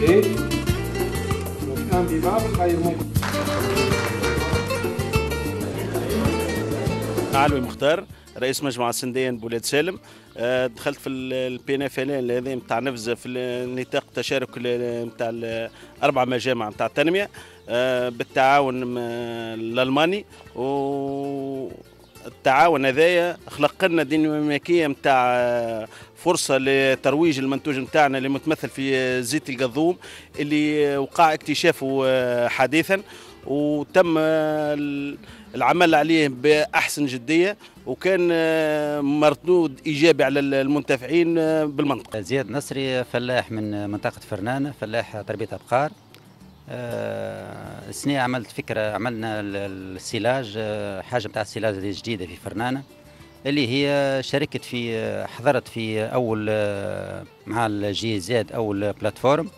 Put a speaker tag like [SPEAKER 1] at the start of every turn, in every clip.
[SPEAKER 1] Et donc invivable غير ممكن.
[SPEAKER 2] علوي مختار، رئيس مجمع السندين بولاد سالم. دخلت في البي ان اف ال هذا نتاع نفذ في نطاق التشارك نتاع 4 مجامع نتاع التنميه بالتعاون الالماني. والتعاون هذايا خلق لنا ديناميكيه نتاع فرصه لترويج المنتوج نتاعنا اللي متمثل في زيت القضوم اللي وقع اكتشافه حديثا، وتم العمل عليه بأحسن جدية، وكان مردود إيجابي على المنتفعين بالمنطقة.
[SPEAKER 3] زياد نصري، فلاح من منطقة فرنانة، فلاح تربية أبقار. السنة عملت فكرة، عملنا السيلاج، حاجة بتاع السيلاج هذه جديدة في فرنانة، اللي هي شاركت حضرت في أول مع الجي زاد أول بلاتفورم،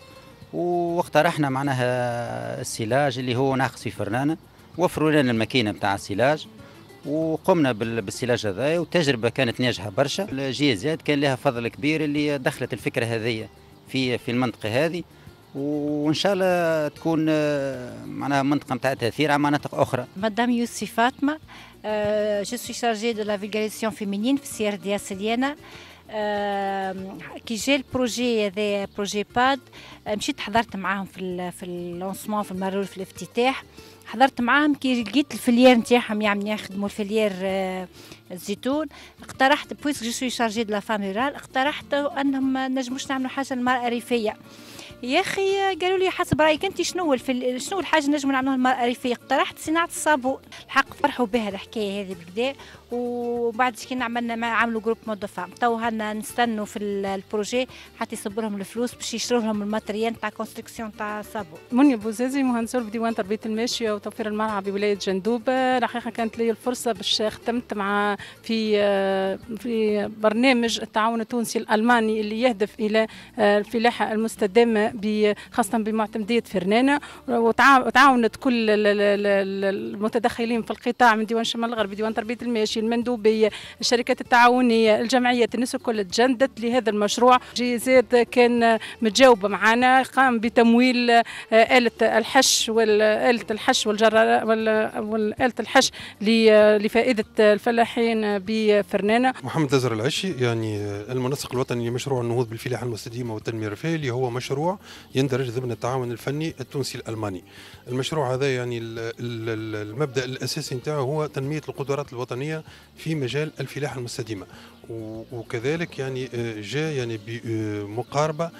[SPEAKER 3] واقترحنا معناها السيلاج اللي هو ناقص في فرنانة. وفروا لنا الماكينه بتاع السيلاج وقمنا بالسيلاج هذا، والتجربه كانت ناجحه برشا. الجي زاد كان لها فضل كبير اللي دخلت الفكره هذه في المنطقه هذه، وان شاء الله تكون معناها منطقه نتاع تاثير على مناطق اخرى.
[SPEAKER 4] مدام يوسي فاطمه، جو سوي شارجي دو لا فيغاليزاسيون فيمينين في السي ار دي اس ديالنا. كي جا البروجي هذا بروجي باد، مشيت حضرت معاهم في اللونسمون، في المرور، في الافتتاح. حضرت معاهم كي لقيت الفليير نتاعهم يعني يخدموا الفليير الزيتون. اقترحت بويسك جو سوي شارجي دو لا فام رورال، اقترحت انهم ما نجموش نعملوا حاجه للمراه الريفيه. يا اخي قالوا لي حسب رايك انت شنو الحاجه نجموا نعملوها للمراه الريفيه؟ اقترحت صناعه الصابون. الحق فرحوا بها الحكايه هذه بكدا، وبعد كي عملنا عملوا جروب مود فام. تو هنا نستنوا في البروجي حتى يصب لهم الفلوس باش يشروا لهم الماتريال تاع كونستركسيون تاع الصابون.
[SPEAKER 5] منى بوزازي، مهندسه بديوان تربيه الماشيه وتوفير المرعى بولايه جندوب. الحقيقه كانت لي الفرصه باش خدمت مع في برنامج التعاون التونسي الالماني اللي يهدف الى الفلاحه المستدامه خاصه بمعتمديه فرنانه، وتعاونت كل المتدخلين في القطاع من ديوان شمال الغربي، ديوان تربيه الماشي، المندوبيه، الشركات التعاونيه، الجمعيات، الناس الكل تجندت لهذا المشروع. جي زاد كان متجاوب معنا، قام بتمويل آلة الحش والآلة الحش والآلة الحش لفائده الفلاحين بفرنانه.
[SPEAKER 6] محمد أزهر العشي، يعني المنسق الوطني لمشروع النهوض بالفلاحه المستديمه والتنميه الريفيه، اللي هو مشروع يندرج ضمن التعاون الفني التونسي الألماني. المشروع هذا يعني المبدأ الأساسي نتاعه هو تنمية القدرات الوطنية في مجال الفلاحة المستديمة، وكذلك يعني جاء يعني بمقاربة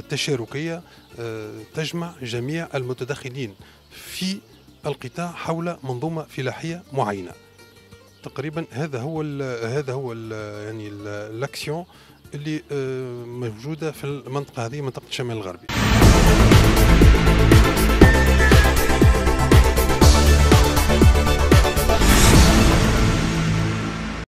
[SPEAKER 6] تشاركية تجمع جميع المتدخلين في القطاع حول منظومة فلاحية معينة. تقريبا هذا هو يعني الاكسيون اللي موجودة في المنطقة هذه، منطقة الشمال الغربي.